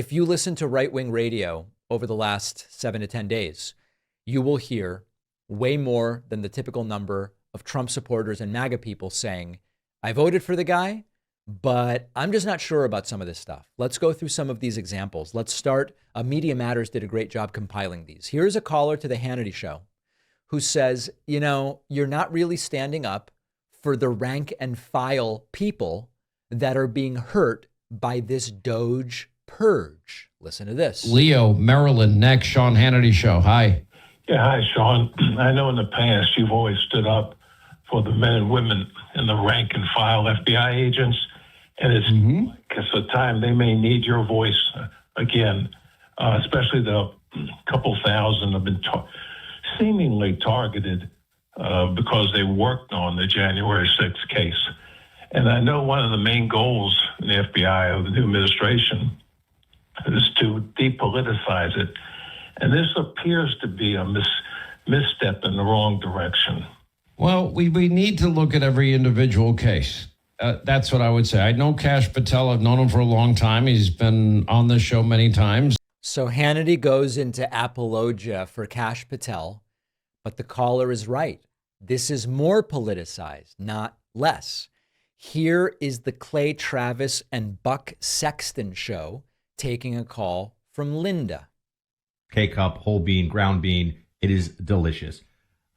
If you listen to right-wing radio over the last 7 to 10 days, you will hear way more than the typical number of Trump supporters and MAGA people saying, I voted for the guy, but I'm just not sure about some of this stuff. Let's go through some of these examples. Let's start. Media Matters did a great job compiling these. Here's a caller to the Hannity show who says, you know, you're not really standing up for the rank and file people that are being hurt by this DOGE purge. Listen to this. Leo, Maryland, next, Sean Hannity show. Hi. Yeah, hi, Sean. I know in the past you've always stood up for the men and women in the rank and file FBI agents, and it's a time they may need your voice again, especially the couple thousand have been seemingly targeted because they worked on the January 6th case. And I know one of the main goals in the FBI of the new administration is to depoliticize it. And this appears to be a misstep in the wrong direction. Well, we need to look at every individual case. That's what I would say. I know Kash Patel. I've known him for a long time. He's been on this show many times. So Hannity goes into apologia for Kash Patel, but the caller is right. This is more politicized, not less. Here is the Clay Travis and Buck Sexton show taking a call from Linda. K-cup, whole bean, ground bean. It is delicious.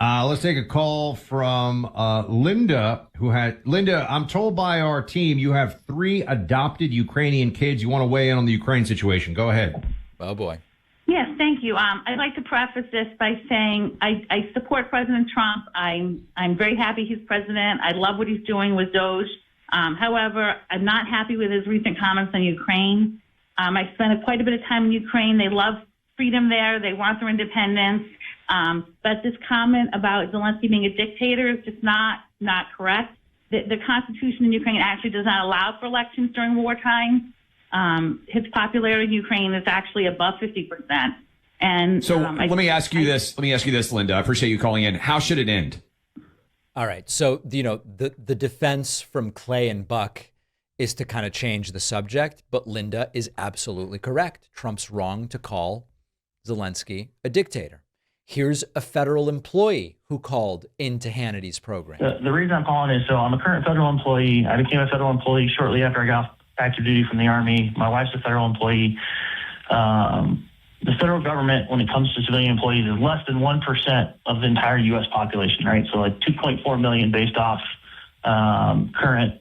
Let's take a call from Linda, Linda, I'm told by our team you have 3 adopted Ukrainian kids. You want to weigh in on the Ukraine situation. Go ahead. Oh, boy. Yes, thank you. I'd like to preface this by saying I support President Trump. I'm very happy he's president. I love what he's doing with DOGE. However, I'm not happy with his recent comments on Ukraine. I spent quite a bit of time in Ukraine. They love freedom there. They want their independence. But this comment about Zelensky being a dictator is just not correct. The Constitution in Ukraine actually does not allow for elections during wartime. His popularity in Ukraine is actually above 50%. And so let me ask you this. Let me ask you this, Linda. I appreciate you calling in. How should it end? All right. So, you know, the defense from Clay and Buck is to kind of change the subject. But Linda is absolutely correct. Trump's wrong to call Zelensky a dictator. Here's a federal employee who called into Hannity's program. The reason I'm calling is, so I'm a current federal employee. I became a federal employee shortly after I got active duty from the Army. My wife's a federal employee. The federal government, when it comes to civilian employees, is less than 1% of the entire U.S. population, right? So like 2.4 million based off current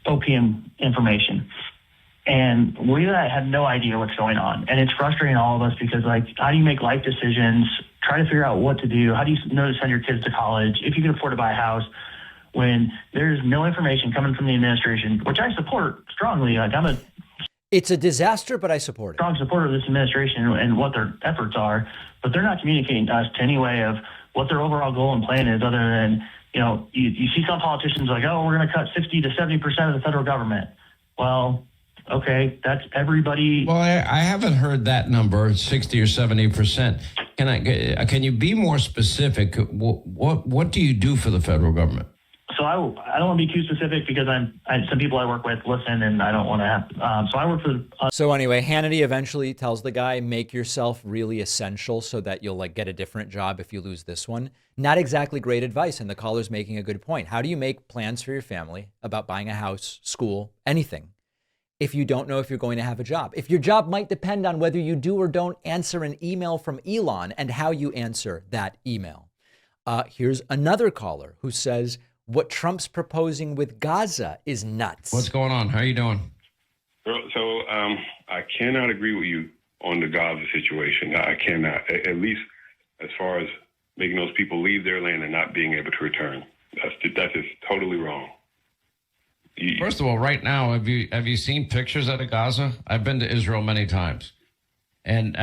OPM information. And we had no idea what's going on. And it's frustrating all of us because, like, how do you make life decisions, try to figure out what to do? How do you know to send your kids to college if you can afford to buy a house when there's no information coming from the administration, which I support strongly. Like, It's a disaster, but I support it. Strong supporter of this administration and what their efforts are, but they're not communicating to us to any way of what their overall goal and plan is other than, you know, you see some politicians like, oh, we're going to cut 60 to 70% of the federal government. Well, okay, that's everybody. Well, I haven't heard that number, 60 or 70%. Can you be more specific? What do you do for the federal government? So I don't want to be too specific because some people I work with listen and I don't want to have. So I work for. So anyway, Hannity eventually tells the guy, make yourself really essential so that you'll like get a different job if you lose this one. Not exactly great advice. And the caller's making a good point. How do you make plans for your family about buying a house, school, anything, if you don't know if you're going to have a job? If your job might depend on whether you do or don't answer an email from Elon and how you answer that email. Here's another caller who says, what Trump's proposing with Gaza is nuts. What's going on? How are you doing? So I cannot agree with you on the Gaza situation. I cannot, at least as far as making those people leave their land and not being able to return. That's just totally wrong. First of all, right now, have you seen pictures out of Gaza? I've been to Israel many times, and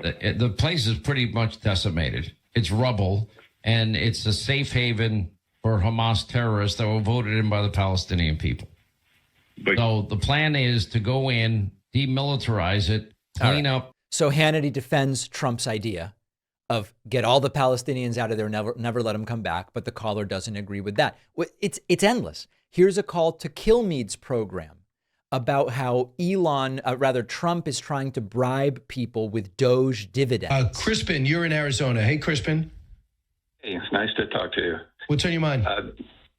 the place is pretty much decimated. It's rubble, and it's a safe haven for Hamas terrorists that were voted in by the Palestinian people. So the plan is to go in, demilitarize it, clean up. So Hannity defends Trump's idea of get all the Palestinians out of there, never let them come back. But the caller doesn't agree with that. It's endless. Here's a call to Kilmeade's program. about how Trump is trying to bribe people with DOGE dividends. Crispin, you're in Arizona. Hey, Crispin. Hey, it's nice to talk to you. What's on your mind?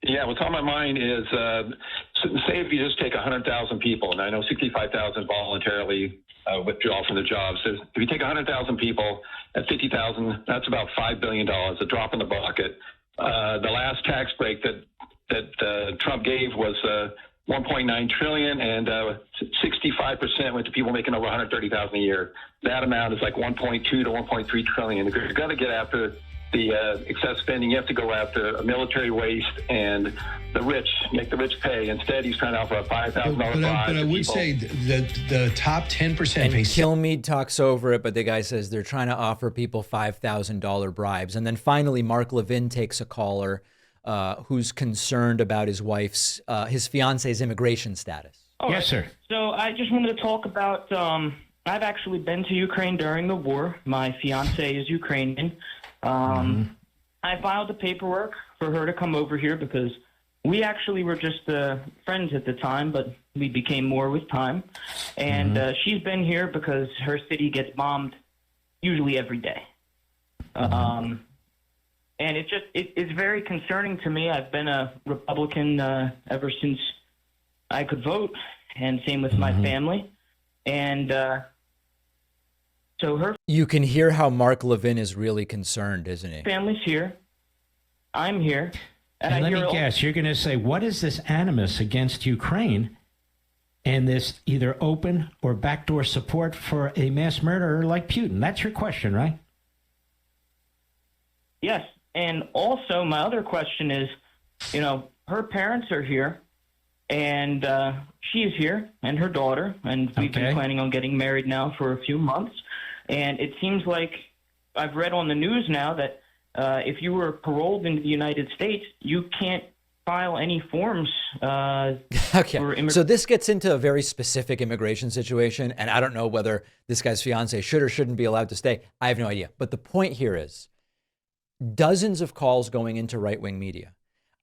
What's on my mind is, say if you just take 100,000 people, and I know 65,000 voluntarily withdraw from their jobs. If you take 100,000 people at 50,000, that's about $5 billion, a drop in the bucket. The last tax break that Trump gave was 1.9 trillion, and 65% went to people making over 130,000 a year. That amount is like 1.2 to 1.3 trillion. If you're going to get after the excess spending, you have to go after a military waste and the rich, make the rich pay. Instead, he's trying to offer a $5,000 bribe. But I would say the top 10%. And Kilmeade talks over it, but the guy says they're trying to offer people $5,000 bribes. And then finally, Mark Levin takes a caller who's concerned about his fiance's immigration status. Yes, sir. So I just wanted to talk about, I've actually been to Ukraine during the war. My fiance is Ukrainian. I filed the paperwork for her to come over here because we actually were just friends at the time, but we became more with time. And she's been here because her city gets bombed usually every day. And it's very concerning to me. I've been a Republican ever since I could vote, and same with my family. And you can hear how Mark Levin is really concerned, isn't he? Family's here. I'm here. And let me guess, you're going to say, what is this animus against Ukraine and this either open or backdoor support for a mass murderer like Putin? That's your question, right? Yes. And also my other question is, her parents are here, and she is here, and her daughter, and we've been planning on getting married now for a few months. And it seems like I've read on the news now that if you were paroled into the United States, you can't file any forms. So this gets into a very specific immigration situation, and I don't know whether this guy's fiance should or shouldn't be allowed to stay. I have no idea. But the point here is dozens of calls going into right-wing media.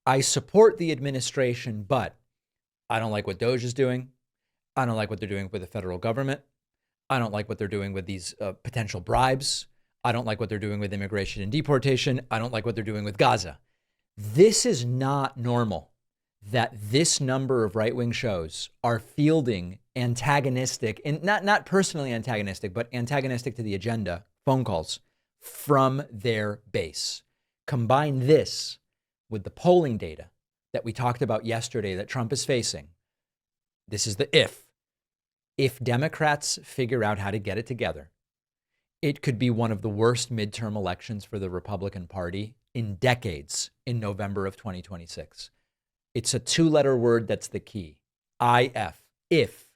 I support the administration, but I don't like what DOGE is doing. I don't like what they're doing with the federal government. I don't like what they're doing with these potential bribes. I don't like what they're doing with immigration and deportation. I don't like what they're doing with Gaza. This is not normal that this number of right-wing shows are fielding antagonistic, and not personally antagonistic, but antagonistic to the agenda phone calls from their base. Combine this with the polling data that we talked about yesterday that Trump is facing. This is the if. If Democrats figure out how to get it together, it could be one of the worst midterm elections for the Republican Party in decades in November of 2026. It's a 2-letter word that's the key. IF, if.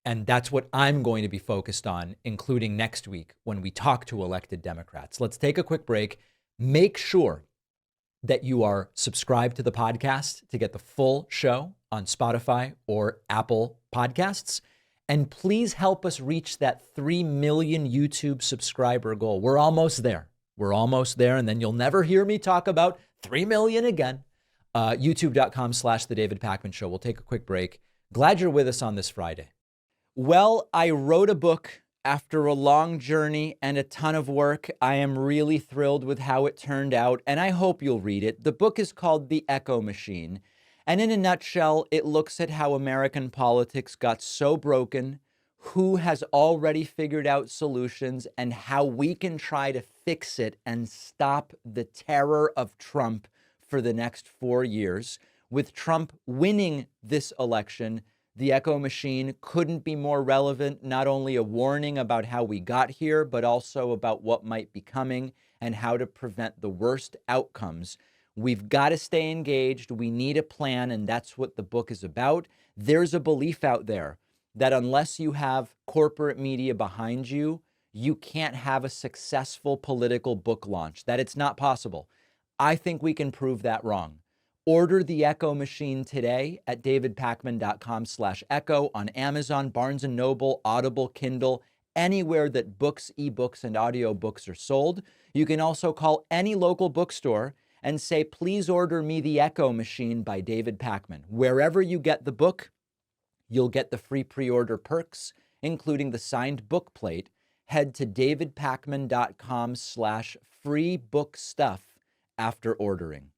And that's what I'm going to be focused on, including next week when we talk to elected Democrats. Let's take a quick break. Make sure that you are subscribed to the podcast to get the full show on Spotify or Apple Podcasts. And please help us reach that 3 million YouTube subscriber goal. We're almost there. And then you'll never hear me talk about 3 million again. YouTube.com/The David Pakman Show. We'll take a quick break. Glad you're with us on this Friday. Well, I wrote a book after a long journey and a ton of work. I am really thrilled with how it turned out, and I hope you'll read it. The book is called The Echo Machine. And in a nutshell, it looks at how American politics got so broken, who has already figured out solutions, and how we can try to fix it and stop the terror of Trump for the next 4 years. With Trump winning this election, the Echo Machine couldn't be more relevant, not only a warning about how we got here, but also about what might be coming and how to prevent the worst outcomes. We've got to stay engaged. We need a plan, and that's what the book is about. There's a belief out there that unless you have corporate media behind you, you can't have a successful political book launch, that it's not possible. I think we can prove that wrong. Order The Echo Machine today at davidpakman.com/echo on Amazon, Barnes & Noble, Audible, Kindle, anywhere that books, ebooks, and audiobooks are sold. You can also call any local bookstore and say, please order me The Echo Machine by David Pakman. Wherever you get the book, you'll get the free pre-order perks, including the signed book plate. Head to davidpakman.com/freebookstuff after ordering.